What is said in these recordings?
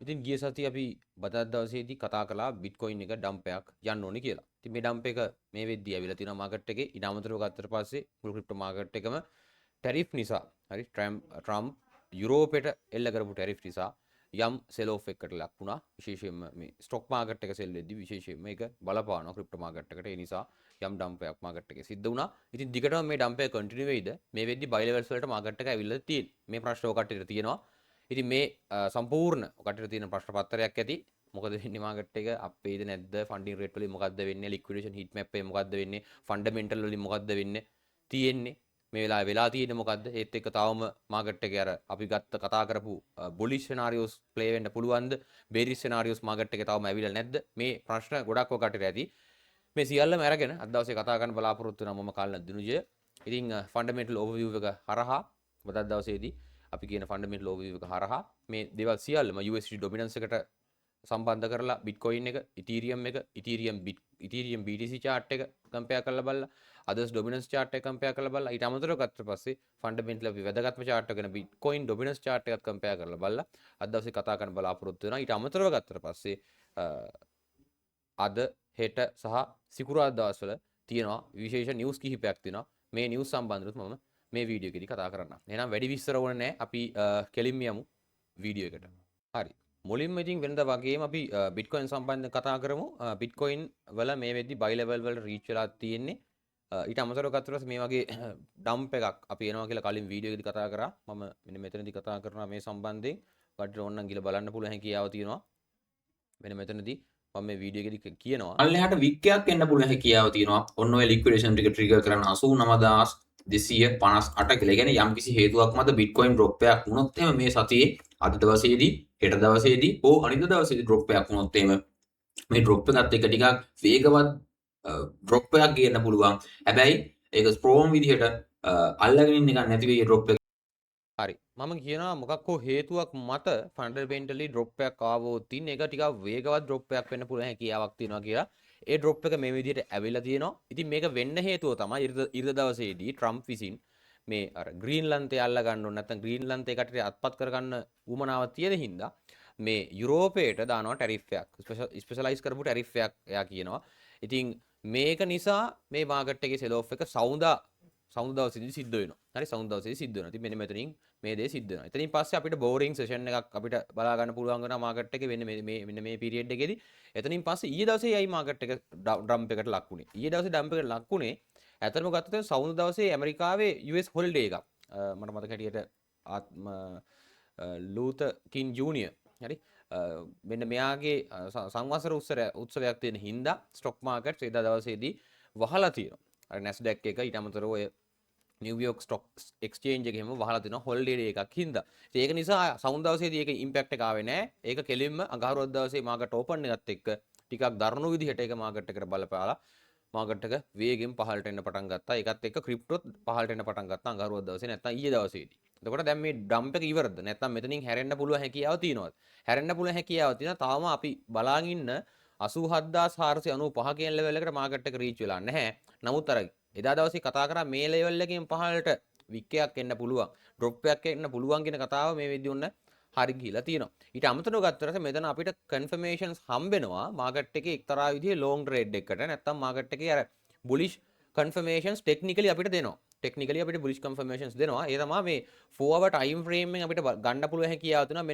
ඉතින් ගිය සතිය අපි බදා දවසේදී කතා කළා බිට්කොයින් එක ඩම්ප් එකක් යන්න ඕනේ කියලා. ඉතින් මේ ඩම්ප් එක මේ වෙද්දී ඇවිල්ලා තියෙනවා මාකට් එකේ. ඊට අමතරව ගත්තට පස්සේ මුළු ක්‍රිප්ටෝ මාකට් එකම ටැරිෆ් නිසා හරි ට්‍රම්ප් යුරෝපෙට එල්ල කරපු ටැරිෆ් නිසා යම් සෙල් ඔෆ් එකකට ලක් වුණා. විශේෂයෙන්ම මේ ස්ටොක් මාකට් එක සෙල් වෙද්දී විශේෂයෙන්ම මේක බලපානවා ක්‍රිප්ටෝ මාකට් එකට. ඒ නිසා යම් ඩම්ප් එකක් මාකට් එකේ සිද්ධ වුණා. ඉතින් දිගටම මේ ඩම්ප් එක කන්ටිනියු වෙයිද? මේ වෙද්දී බයි ලෙවල්ස් වලට මාකට් එක ඇවිල්ලා තියෙන්නේ. මේ ප්‍රශ්න ඔකටට තියෙනවා. ඉතින් මේ සම්පූර්ණ ඔකට තියෙන ප්‍රශ්න පත්‍රයක් ඇති මොකද වෙන්නේ මාකට් එක අපේද නැද්ද ෆන්ඩින් රේට් වලින් මොකද්ද වෙන්නේ ලික්විඩේෂන් හීට් මැප් එකේ මොකද්ද වෙන්නේ ෆන්ඩමෙන්ටල් වලින් මොකද්ද වෙන්නේ තියෙන්නේ මේ වෙලාවේ වෙලා තියෙන්නේ මොකද්ද ඒත් එක්ක තවම මාකට් එකේ අර අපි ගත්ත කතා කරපු බුලිෂ් සිනාරියෝස් ප්ලේ වෙන්න පුළුවන්ද බේරිෂ් සිනාරියෝස් මාකට් එකේ තවම ඇවිල්ලා නැද්ද මේ ප්‍රශ්න ගොඩක් ඔකට ඇති මේ සියල්ලම අරගෙන අද දවසේ කතා කරන්න බලාපොරොත්තු වෙනවා මම කාලන දිනුජය ඉතින් ෆන්ඩමෙන්ටල් ඕවර්විව් එක හරහා අද දවසේදී අපි කියන ෆන්ඩමෙන්ටල් ඕවර්විව් එක හරහා මේ දේවල් සියල්ලම USD ඩොමිනන්ස් එකට සම්බන්ධ කරලා බිට්කොයින් එක ඉතීරියම් ඉතීරියම් BTC chart එක කම්පෙයාර් කරලා බලලා අදර්ස් ඩොමිනන්ස් chart එක කම්පෙයාර් කරලා බලලා ඊට අමතරව ගත්ත පස්සේ ෆන්ඩමෙන්ටල් අපි වැදගත්ම chart එක ගැන බිට්කොයින් ඩොමිනන්ස් chart එකත් කම්පෙයාර් කරලා බලලා අද දවසේ කතා කරන්න බලාපොරොත්තු වෙනවා ඊට අමතරව ගත්තට පස්සේ අද හෙට සහ සිකුරාදා දවස්වල තියෙනවා විශේෂ නිවුස් කිහිපයක් තියෙනවා මේ නිවුස් සම්බන්ධව මම මේ වීඩියෝ එකේදී කතා කරන්න. එහෙනම් වැඩි විස්තර ඕනේ නැහැ. අපි කෙලින්ම යමු වීඩියෝ එකට. හරි. මුලින්ම ඉතින් වෙනදා වගේම අපි බිට්කොයින් සම්බන්ධව කතා කරමු. බිට්කොයින් වල මේ වෙද්දි බයි ලෙවල් වල රීච් වෙලා තියෙන්නේ. ඊට අමතරව ගත්තොත් මේ වගේ ඩම්ප් එකක් අපි එනවා කියලා කලින් වීඩියෝ එකේදී කතා කරා. මම මෙන්න මෙතනදී කතා කරනවා මේ සම්බන්ධයෙන්. ඔයාලට ඕන නම් ගිහලා බලන්න පුළුවන් හැකියාව තියෙනවා. මෙන්න මෙතනදී මම මේ වීඩියෝ එකේදී කියනවා. අල්ලෙහාට වික්කයක් එන්න පුළුවන් හැකියාව තියෙනවා. ඔන්න ඔය ලික්විඩේෂන් ටික ට්‍රිගර් කරන 89258 කියලා. කියන්නේ යම්කිසි හේතුවක් මත බිට්කොයින් ඩ්‍රොප් එකක් වුණොත් එහෙම මේ සතියේ අද දවසේදී, හෙට දවසේදී, අනිද්දා දවසේදී ඩ්‍රොප් එකක් වුණොත් එහෙම මේ ඩ්‍රොප් එකත් එක්ක ටිකක් වේගවත් ඩ්‍රොප් එකක් ගේන්න පුළුවන්. හැබැයි ඒක ස්ට්‍රෝං විදිහට අල්ලගෙන ඉන්න එක නැති වෙයි ඩ්‍රොප් එක. හරි මම කියනවා මොකක් හෝ හේතුවක් මත ෆන්ඩමෙන්ටලි ඩ්‍රොප් එකක් ආවොත් ඉතින් ඒක ටිකක් වේගවත් ඩ්‍රොප් එකක් වෙන්න පුළුවන් හැකියාවක් තියෙනවා කියලා. ඒ ඩ්‍රොප් එක මේ විදිහට ඇවිල්ලා තියෙනවා. ඉතින් මේක වෙන්න හේතුව තමයි ඉරිද දවසේදී ට්‍රම්ප් විසින් මේ අර ග්‍රීන්ලන්තය අල්ල ගන්න ඕන නැත්නම් ග්‍රීන්ලන්තය කටට අත්පත් කරගන්න උවමනාවක් තියෙන හින්දා මේ යුරෝපයට දානවා ටැරිෆ් එකක්. ස්පෙෂලායිස් කරපු ටැරිෆ් එකක් එයා කියනවා. ඉතින් මේක නිසා මේ මාකට් එකේ සෙල් ඔෆ් එක සවුන්දා දවසේදී සිද්ධ වෙනවා. හරි සවුන්දා දවසේදී සිද්ධ වෙනවා. ඉතින් මෙන්න මෙතනින් මේ දේ සිද්ධ වෙනවා. එතනින් පස්සේ අපිට බෝරිං සෙෂන් එකක් අපිට බලා ගන්න පුළුවන් වෙනවා මාකට් එකේ වෙන්නේ මෙන්න මේ පීරියඩ් එකේදී. එතනින් පස්සේ ඊයේ දවසේ යයි මාකට් එක ඩම්ප් එකට ලක් වුණේ. ඊයේ දවසේ ඩම්ප් එකට ලක් වුණේ ඇත්තටම ගත්තොත් සවුන්දා දවසේ ඇමරිකාවේ US හොලිඩේ එකක්. මට මතක හැටියට ලූත කින් ජූනියර් හරි මෙන්න මෙයාගේ සංවසර උත්සවයක් තියෙන හින්දා ස්ටොක් මාකට් එදා දවසේදී වහලා තියෙනවා. අර නැස්ඩැක් එක ඊට අමතරව ඔය නිව්යෝක් ස්ටොක් එක්ස්චේන්ජ් එකේම වහලා තිනවා හොලිඩේ එකක් හින්දා. ඉතින් ඒක නිසා සවුන්දා දවසේදී ඒක ඉම්පැක්ට් එක ආවේ නැහැ. ඒක කෙලින්ම අඟහරුවාදා දවසේ මාකට් ඕපන් එකත් එක්ක ටිකක් දරුණු විදිහට ඒක මාකට් එකට බලපාලා මාකට් එක වේගෙන් පහළට එන්න පටන් ගත්තා. ඒකත් එක්ක ක්‍රිප්ටෝත් පහළට එන්න පටන් ගත්තා අඟහරුවාදා දවසේ නැත්නම් ඊයේ දවසේදී. එතකොට දැන් මේ ඩම්ප් එක ඉවරද? නැත්නම් මෙතනින් හැරෙන්න පුළුවන් හැකියාව තියෙනවද? හැරෙන්න පුළුවන් හැකියාව තියෙනවා. තාම අපි බලාගෙන ඉන්න 87495 කියන ලෙවල් එකට මාකට් එක රීච් වෙලා නැහැ. නමුත් අර එදා දවසේ කතා කරා මේ ලෙවල් එකෙන් පහළට වික්කයක් එන්න පුළුවන් ඩ්‍රොප් එකක් එන්න පුළුවන් කියන කතාව මේ වෙද්දී ඔන්න හරි ගිහිලා තියෙනවා. ඊට අමතරව ගත්තට මෙතන අපිට කන්ෆර්මේෂන්ස් හම්බෙනවා මාකට් එකේ එක්තරා විදිහේ ලොන්ග් ට්‍රේඩ් එකකට නැත්නම් මාකට් එකේ අර බුලිෂ් කන්ෆර්මේෂන්ස් ටෙක්නිකලි අපිට දෙනවා. ටෙක්නිකලි අපිට බුලිෂ් කන්ෆර්මේෂන්ස් දෙනවා. ඒ තමයි මේ 4 hour time frame එකෙන් අපිට ගන්න පුළුවන් හැකියාව තියෙනවා.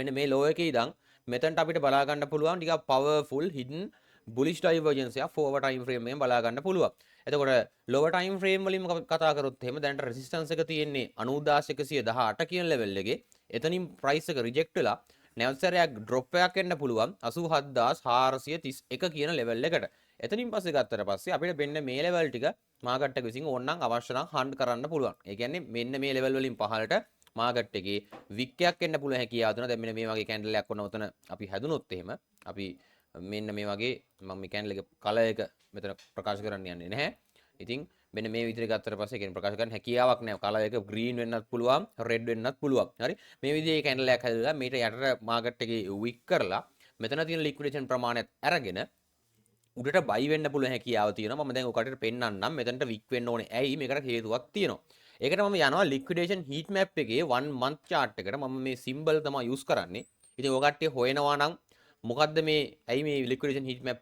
මෙන්න මේ ලෝ එකේ ඉඳන් මෙතනට අපිට බලා ගන්න පුළුවන් ටිකක් powerful hidden bullish divergence එක 4 hour time frame එකෙන් බලා ගන්න පුළුවන්. එතකොට lower time frame වලින් කතා කරොත් එහෙම දැනට resistance එක තියෙන්නේ 90118 කියන level එකේ. එතනින් price එක reject වෙලා නැවත සැරයක් drop එකක් එන්න පුළුවන් 87431 කියන level එකට. එතනින් පස්සේ ගත්තට පස්සේ අපිට මෙන්න මේ level ටික market එක විසින් ඕනනම් අවශ්‍ය නම් hunt කරන්න පුළුවන්. ඒ කියන්නේ මෙන්න මේ level වලින් පහළට මාකට් එකේ වික්කයක් එන්න පුළුවන් හැකියාව තියෙනවා. දැන් මෙන්න මේ වගේ කැන්ඩල් එකක් වුණා උතන අපි හැදුනොත් එහෙම අපි මෙන්න මේ වගේ මම මේ කැන්ඩල් එක කලර් එක මෙතන ප්‍රකාශ කරන්න යන්නේ නැහැ. ඉතින් මෙන්න මේ විදිහට ගත්තට පස්සේ කියන ප්‍රකාශ කරන්න හැකියාවක් නැහැ. කලර් එක ග්‍රීන් වෙන්නත් පුළුවන්, රෙඩ් වෙන්නත් පුළුවන්. හරි. මේ විදිහේ කැන්ඩල් එකක් හැදලා මේට යටට මාකට් එකේ වික් කරලා මෙතන තියෙන ලික්විඩේෂන් ප්‍රමාණයත් අරගෙන උඩට බයි වෙන්න පුළුවන් හැකියාව තියෙනවා. මම දැන් ඔකට පෙන්නන්නම්. මෙතනට වික් වෙන්න ඕනේ. ඇයි? මේකට හේතුවක් තියෙනවා. ඒකට මම යනවා liquidation heat map එකේ 1 month chart එකට මම මේ symbol තමයි use කරන්නේ. ඉතින් ඔය කට්ටිය හොයනවා නම් මොකද්ද මේ ඇයි මේ liquidation heat map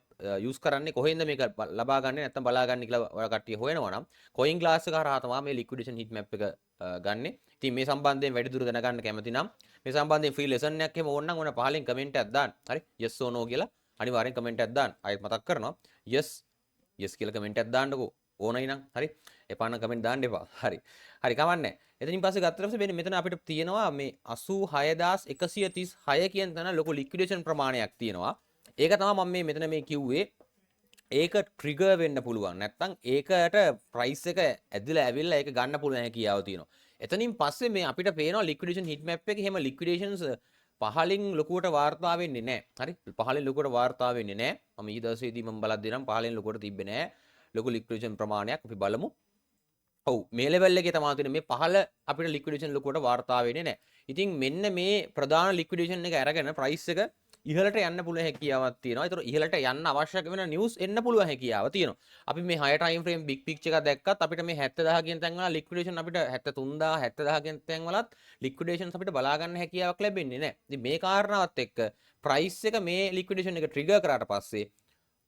use කරන්නේ කොහෙන්ද මේක ලබා ගන්න නැත්නම් බලා ගන්න කියලා ඔය කට්ටිය හොයනවා නම් coin glass එක හරහා තමයි මේ liquidation heat map එක ගන්නෙ. ඉතින් මේ සම්බන්ධයෙන් වැඩිදුර දැනගන්න කැමති නම් මේ සම්බන්ධයෙන් free lesson එකක් එහෙම ඕන නම් ඕන පහලින් comment එකක් දාන්න. හරි yes or no කියලා අනිවාර්යෙන් comment එකක් දාන්න. ආයෙත් මතක් කරනවා yes කියලා comment එකක් දාන්නකෝ. ඕනයි නම් හරි එපා නම් කමෙන්ට් දාන්න එපා හරි කමන්නේ එතනින් පස්සේ ගත්තට පස්සේ මෙන්න මෙතන අපිට තියෙනවා මේ 86136 කියන තැන ලොකු ලික්විඩේෂන් ප්‍රමාණයක් තියෙනවා ඒක තමයි මම මේ මෙතන මේ කිව්වේ ඒක ට්‍රිගර් වෙන්න පුළුවන් නැත්නම් ඒකට ප්‍රයිස් එක ඇදලා ඇවිල්ලා ඒක ගන්න පුළුවන් හැකියාව තියෙනවා එතනින් පස්සේ මේ අපිට පේනවා ලික්විඩේෂන් හිට් මැප් එකේ එහෙම ලික්විඩේෂන්ස් පහලින් ලොකුවට වාර්තා වෙන්නේ නැහැ හරි පහලින් ලොකුවට වාර්තා වෙන්නේ නැහැ මම ඊ දවසේදී මම බලද්දී නම් පහලින් ලොකුවට තිබ්බේ නැහැ ලොකු ලික්විඩේෂන් ප්‍රමාණයක් අපි බලමු. ඔව් මේ ලෙවල් එකේ තමයි තියෙන්නේ මේ පහළ අපිට ලික්විඩේෂන් ලොකුවට වාර්තා වෙන්නේ නැහැ. ඉතින් මෙන්න මේ ප්‍රධාන ලික්විඩේෂන් එක අරගෙන ප්‍රයිස් එක ඉහළට යන්න පුළුවන් හැකියාවක් තියෙනවා. ඒතර ඉහළට යන්න අවශ්‍ය වෙන නිවුස් එන්න පුළුවන් හැකියාව තියෙනවා. අපි මේ 6 ටයිම් ෆ්‍රේම් බිග් පික්චර් එක දැක්කත් අපිට මේ 70000 කියන තැන් වල ලික්විඩේෂන් අපිට 73000 70000 කියන තැන් වලත් ලික්විඩේෂන්ස් අපිට බලා ගන්න හැකියාවක් ලැබෙන්නේ නැහැ. ඉතින් මේ කාරණාවත් එක්ක ප්‍රයිස් එක මේ ලික්විඩේෂන් එක ට්‍රිගර් කරාට පස්සේ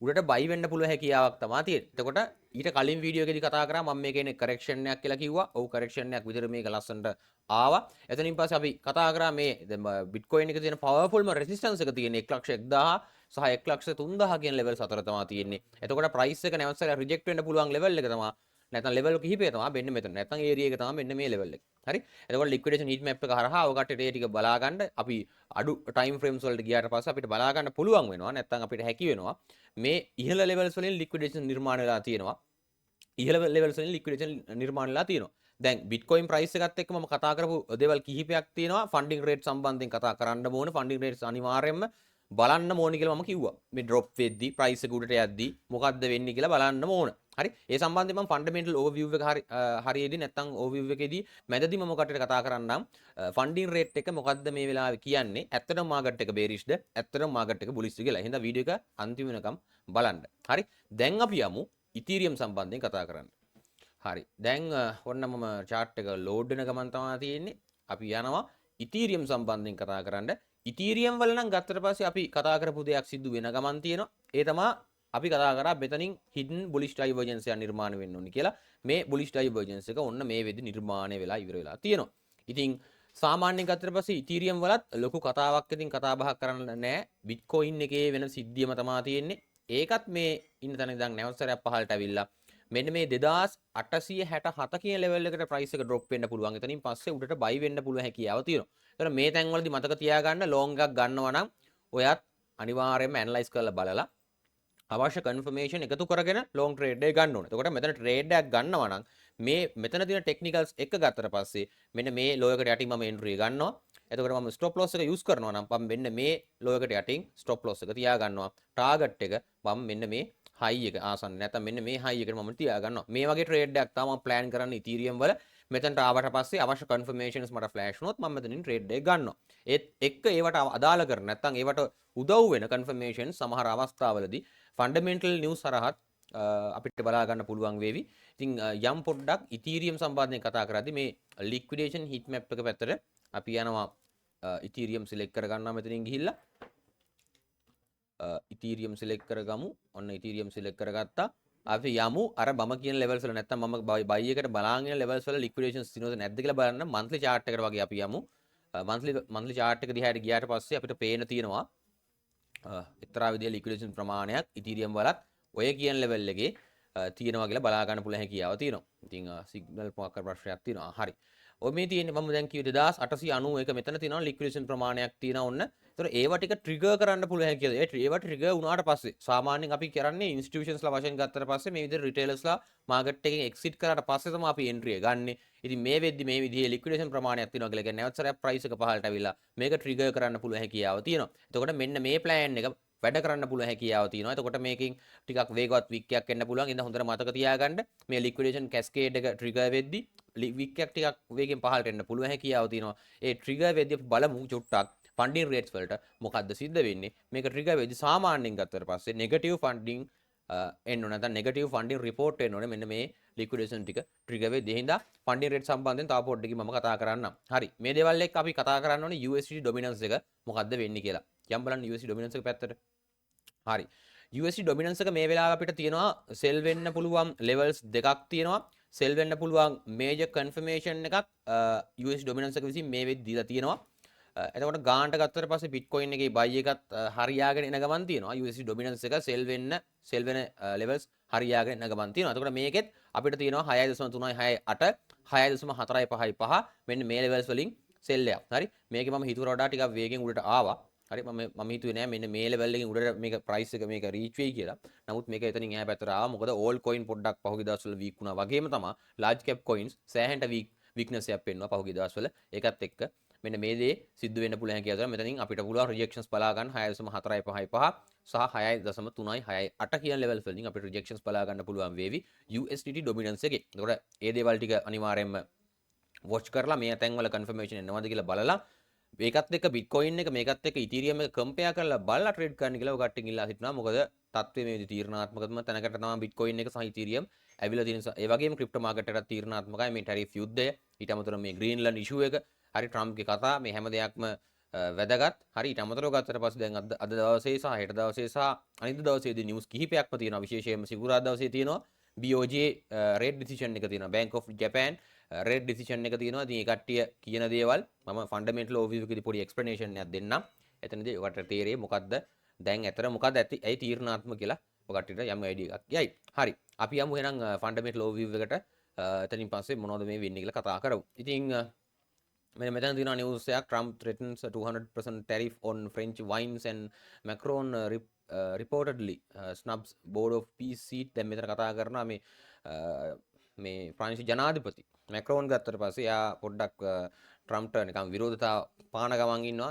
උඩට බයි වෙන්න පුළුවන් හැකියාවක් තමයි තියෙන්නේ. එතකොට ඊට කලින් වීඩියෝ එකේදී කතා කරා මම මේ කියන්නේ කරෙක්ෂන් එකක් කියලා කිව්වා. ඔව් කරෙක්ෂන් එකක් විතර මේක ලස්සනට ආවා. එතනින් පස්සේ අපි කතා කරා මේ බිට්කොයින් එකේ තියෙන පවර්ෆුල්ම රෙසිස්ටන්ස් එක තියෙන 1,10,000 සහ 1,03,000 කියන ලෙවල්ස් අතර තමයි තියෙන්නේ. එතකොට ප්‍රයිස් එක නැවතත් රිජෙක්ට් වෙන්න පුළුවන් ලෙවල් එක තමයි නැත්නම් ලෙවල් කිහිපය තමයි මෙන්න මෙතන. නැත්නම් ඒරියා එක තමයි මෙන්න මේ ලෙවල් එක. හරි. එතකොට ලික්විඩේෂන් හීට් මැප් එක හරහා ඔකට ඒ ටික බලා ගන්න අපි අඩු ටයිම් ෆ්‍රේම්ස් වලට ගියාට පස්සේ අපිට බලා ගන්න පුළුවන් වෙනවා. නැත්නම් අපිට හැකි වෙනවා මේ ඉහළ ලෙවල්ස් වලින් ලික්විඩේෂන් නිර්මාණය වෙලා තියෙනවා. ඉහළ ලෙවල්ස් වලින් ලික්විඩේෂන් නිර්මාණය වෙලා තියෙනවා. දැන් බිට්කොයින් ප්‍රයිස් එකත් එක්ක මම කතා කරපු දේවල් කිහිපයක් තියෙනවා. ෆන්ඩින් රේට් සම්බන්ධයෙන් කතා කරන්න ඕනේ. ෆන්ඩින් රේට්ස් අනිවාර්යයෙන්ම බලන්න ඕනේ කියලා මම කිව්වා. මේ ඩ්‍රොප් වෙද්දී ප්‍රයිස් එක උඩට යද්දී මොකද්ද වෙන්නේ කියලා බලන්න ඕන. හරි. ඒ සම්බන්ධයෙන් මම ෆන්ඩමෙන්ටල් ඕවර්විව් එක හරියේදී නැත්නම් ඕවර්විව් එකේදී මැදදී මම කටට කතා කරන්නම්. ෆන්ඩින් රේට් එක මොකද්ද මේ වෙලාවේ කියන්නේ? ඇත්තටම මාකට් එක බේරිෂ්ද? ඇත්තටම මාකට් එක බුලිෂ්ද කියලා. එහෙනම් වීඩියෝ එක අන්තිම වෙනකම් බලන්න. හරි. දැන් අපි යමු ඉතීරියම් සම්බන්ධයෙන් කතා කරන්න. හරි. දැන් ඔන්න මම chart එක load වෙන ගමන් තමයි තියෙන්නේ. අපි යනවා ඉතීරියම් සම්බන්ධයෙන් කතා කරන්න. ඉතීරියම් වල නම් ගත්තට පස්සේ අපි කතා කරපු දෙයක් සිද්ධ වෙන ගමන් තියෙනවා. ඒ තමයි අපි කතා කරා මෙතනින් hidden bullish divergence එක නිර්මාණය වෙන්න ඕනි කියලා. මේ bullish divergence එක ඔන්න මේ වෙද්දි නිර්මාණය වෙලා ඉවර වෙලා තියෙනවා. ඉතින් සාමාන්‍යයෙන් ගත්තට පස්සේ ඉතීරියම් වලත් ලොකු කතාවක් ඉතින් කතා බහක් කරන්න නැහැ. බිට්කොයින් එකේ වෙන සිද්ධියම තමයි තියෙන්නේ. ඒකත් මේ ඉන්න තැන ඉඳන් නැවසරයක් පහළට ඇවිල්ලා මෙන්න මේ 2867 කියන ලෙවල් එකට ප්‍රයිස් එක ඩ්‍රොප් වෙන්න පුළුවන්. එතනින් පස්සේ උඩට බයි වෙන්න පුළුවන් හැකියාව තියෙනවා. ඒතර මේ තැන් වලදී මතක තියාගන්න ලොං එකක් ගන්නවා නම් ඔයත් අනිවාර්යයෙන්ම ඇනලයිස් කරලා බලලා අවශ්‍ය කන්ෆර්මේෂන් එකතු කරගෙන ලොං ට්‍රේඩ් එක ගන්න ඕනේ. එතකොට මෙතන ට්‍රේඩ් එකක් ගන්නවා නම් මේ මෙතන තියෙන ටෙක්නිකල්ස් එක ගත්තට පස්සේ මෙන්න මේ ලෝ එකට යටින් මම එන්ට්‍රි ගන්නවා. එතකොට මම ස්ටොප් ලොස් එක යූස් කරනවා නම් මම මෙන්න මේ ලෝ එකට යටින් ස්ටොප් ලොස් එක තියා ගන්නවා. ටාගට් එක මම මෙන්න මේ හයි එක ආසන්න නැත්නම් මෙන්න මේ හයි එකට මම තියා ගන්නවා. මේ වගේ ට්‍රේඩ් එකක් තමයි මම ප්ලෑන් කරන්නේ ඉතීරියම් වල. මෙතනට ආවට පස්සේ අවශ්‍ය කන්ෆර්මේෂන්ස් මට ෆ්ලෑෂ් වුණොත් මම මෙතනින් ට්‍රේඩ් එක ගන්නවා. ඒත් එක්ක ඒවට අදාළ කර නැත්නම් ඒවට උදව් වෙන කන්ෆර්මේෂන් සමහර අවස්ථාවලදී ෆන්ඩමෙන්ටල් නිවුස් හරහත් අපිට බලා ගන්න පුළුවන් වේවි. ඉතින් යම් පොඩ්ඩක් ඉතීරියම් සම්බන්ධයෙන් කතා කරද්දී මේ ලික්විඩේෂන් හීට් මැප් එක පැත්තට අපි යනවා ඉතීරියම් සිලෙක්ට් කරගන්නවා මෙතනින් ගිහිල්ලා ඉතීරියම් සිලෙක්ට් කරගමු. ඔන්න ඉතීරියම් සිලෙක්ට් කරගත්තා. අපි යමු අර මම කියන ලෙවල්ස් වල නැත්නම් මම බයි එකට බලාගෙන ඉන්න ලෙවල්ස් වල ලික්විඩේෂන්ස් තියෙනවද නැද්ද කියලා බලන්න මන්ත්ලි chart එකට වගේ අපි යමු. මන්ත්ලි chart එක දිහාට ගියාට පස්සේ අපිට පේන තියෙනවා එක්තරා විදිහේ ලික්විඩේෂන් ප්‍රමාණයක් ඉතීරියම් වලත් ඔය කියන ලෙවල් එකේ තියෙනවා කියලා බලා ගන්න පුළුවන් හැකියාව තියෙනවා. ඉතින් සිග්නල් මොකක් කර ප්‍රශ්නයක් තියෙනවා. හරි. ඔය මේ තියෙන්නේ මම දැන් කිව්වේ 2891 මෙතන තියෙනවා ලික්විඩේෂන් ප්‍රමාණයක් තියෙනවා ඔන්න. ඒතර ඒවා ටික ට්‍රිගර් කරන්න පුළුවන් හැකියාව. ඒවා ට්‍රිගර් වුණාට පස්සේ සාමාන්‍යයෙන් අපි කරන්නේ ඉන්ස්ටිටියුෂන්ස්ලා වශයෙන් ගත්තට පස්සේ මේ විදිහට රිටේලර්ස්ලා මාකට් එකෙන් එක්සිට් කරාට පස්සේ තමයි අපි එන්ට්‍රි එක ගන්නෙ. ඉතින් මේ වෙද්දි මේ විදිහේ ලික්විඩේෂන් ප්‍රමාණයක් තියෙනවා කියලා කියන්නේ නැවත සැරයක් ප්‍රයිස් එක පහළට අවිලා මේක ට්‍රිගර් කරන්න පුළුවන් හැකියාව තියෙනවා. එතකොට මෙන්න මේ ප්ලෑන් එක වැඩ කරන්න පුළුවන් හැකියාව තියෙනවා. එතකොට මේකෙන් ටිකක් වේගවත් වික් එකක් එන්න පුළුවන්. ඉතින් හොඳට මතක තියාගන්න මේ ලික්විඩේෂන් කැස්කේඩ් එක ට්‍රිගර් වෙද්දි වික් එකක් ටිකක් වේගෙන් පහළට එන්න පුළුවන් හැකියාව තියෙනවා. ඒ ට්‍රිගර් වෙද්දි බලමු චුට්ටක් ෆන්ඩින් රේට්ස් වලට මොකද්ද සිද්ධ වෙන්නේ. මේක ට්‍රිගර් වෙද්දි සාමාන්‍යයෙන් ගත්තට පස්සේ නෙගටිව් ෆන්ඩින් එන්න ඕන නැත්නම් නෙගටිව් ෆන්ඩින් රිපෝට් එන්න ඕනේ මෙන්න මේ ලික්විඩේෂන් ටික ට්‍රිගර් වෙයි. ඒ හින්දා ෆන්ඩින් රේට් සම්බන්ධයෙන් තව පොඩ්ඩකින් මම කතා කරන්නම්. හරි. මේ දේවල් එක්ක අපි කතා කරන්න ඕනේ USD ඩොමිනන්ස් එක මොකද්ද වෙන්නේ කියලා. යම් බලන්න USD ඩොමිනන්ස් එක පැත්තට. හරි. USD ඩොමිනන්ස් එක මේ වෙලාව අපිට තියෙනවා සෙල් වෙන්න පුළුවන් ලෙවල්ස් දෙකක් තියෙනවා. සෙල් වෙන්න පුළුවන් මේජර් කන්ෆර්මේෂන් එකක් USD ඩොමිනන්ස් එක විසින් මේ වෙද්දි දීලා තියෙනවා. එතකොට ගානට ගත්තට පස්සේ බිට්කොයින් එකේ බයි එකත් හරියාගෙන එන ගමන් තියෙනවා. USD ඩොමිනන්ස් එක සෙල් වෙන ලෙවල්ස් හරියාගෙන එන ගමන් තියෙනවා. එතකොට මේකෙත් අපිට තියෙනවා 6.368 6.455 මෙන්න මේ ලෙවල්ස් වලින් සෙල් එකක්. හරි. මේකේ මම හිතුවට වඩා ටිකක් වේගෙන් උඩට ආවා. හරි මම හිතුවේ නෑ මෙන්න මේ ලෙවල් එකකින් උඩට මේක ප්‍රයිස් එක මේක රීච් වෙයි කියලා. නමුත් මේක එතනින් එහා පැත්තට ආවා. මොකද ඕල් කොයින් පොඩ්ඩක් පහුගිය දවස්වල වීක් වුණා වගේම තමයි ලාර්ජ් කැප් කොයින්ස් සෑහෙන්න වීක්නස් එකක් පෙන්වනවා පහුගිය දවස්වල. ඒකත් එක්ක මෙන්න මේ දේ සිද්ධ වෙන්න පුළුවන් කියලා මෙතනින් අපිට පුළුවන් රිජෙක්ෂන්ස් බලා ගන්න 6.455 සහ 6.368 කියන ලෙවල් වලින් අපිට රිජෙක්ෂන්ස් බලා ගන්න පුළුවන් වේවි USDT ඩොමිනන්ස් එකේ. එතකොට ඒ දේවල් ටික අනිවාර්යයෙන්ම වොච් කරලා මේ තැන්වල කන්ෆර්මේෂන් එනවද කියලා බලලා මේකත් එක්ක බිට්කොයින් එක මේකත් එක්ක ඉතීරියම් එක කම්පෙයාර් කරලා බලලා ට්‍රේඩ් කරන්න කියලා ඔය කට්ටියන් ඉල්ලා සිටිනවා. මොකද තත්ත්වය මේ විදිහට තීරණාත්මකම තැනකට තමයි බිට්කොයින් එක සහ ඉතීරියම් ඇවිල්ලා තියෙන නිසා. ඒ වගේම ක්‍රිප්ටෝ මාකට් එකත් තීරණාත්මකයි මේ ටැරිෆ් යුද්ධය. ඊට අමතරව මේ ග්‍රීන්ලන්ඩ් ඉෂුව එක, හරි ට්‍රම්ප්ගේ කතා මේ හැම දෙයක්ම වැදගත්. හරි ඊට අමතරව ගත්තට පස්සේ දැන් අද දවසේ සහ හෙට දවසේ සහ අනිත් දවසේදී නිවුස් කිහිපයක්ම තියෙනවා. විශේෂයෙන්ම සිකුරාදා දවසේ තියෙනවා BOJ රේට් ඩිසිෂන් එක තියෙනවා. Bank of Japan rate decision එක තියෙනවා. ඉතින් ඒ කට්ටිය කියන දේවල් මම ෆන්ඩමෙන්ටල් ඕවර්විව් එකේදී පොඩි එක්ස්ප්ලනේෂන් එකක් දෙන්නම්. එතනදී ඔකට තේරෙයි මොකද්ද දැන් ඇතර මොකද්ද ඇයි තීරණාත්මක කියලා ඔකටට යම් අයිඩියා එකක් යයි. හරි. අපි යමු එහෙනම් ෆන්ඩමෙන්ටල් ඕවර්විව් එකට. එතනින් පස්සේ මොනවද මේ වෙන්නේ කියලා කතා කරමු. ඉතින් මෙතන තියෙනවා නිවුස් එකක් Trump threatens a 200% tariff on French wines and Macron reportedly snubs board of peace seat. දැන් මෙතන කතා කරනවා මේ ප්‍රාන්සි ජනාධිපති මැක්‍රෝන් ගත්තට පස්සේ එයා පොඩ්ඩක් ට්‍රම්ප්ට නිකන් විරෝධතාව පාන ගමන් ඉන්නවා.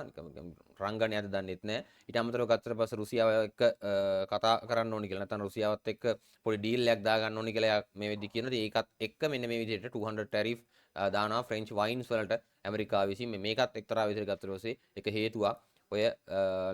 රංගනයක්ද දන්නෙත් නැහැ. ඊට අමතරව ගත්තට පස්සේ රුසියාව එක්ක කතා කරන්න ඕනි කියලා නැත්නම් රුසියාවත් එක්ක පොඩි ඩීල් එකක් දාගන්න ඕනි කියලා මේ වෙද්දි කියනවා. ඒකත් එක්ක මෙන්න මේ විදිහට 200 ටැරිෆ් දානවා ෆ්‍රෙන්ච් වයින්ස් වලට ඇමරිකාව විසින්. මේකත් එක්තරා විදිහකට ගත්තට පස්සේ එක හේතුවක් ඔය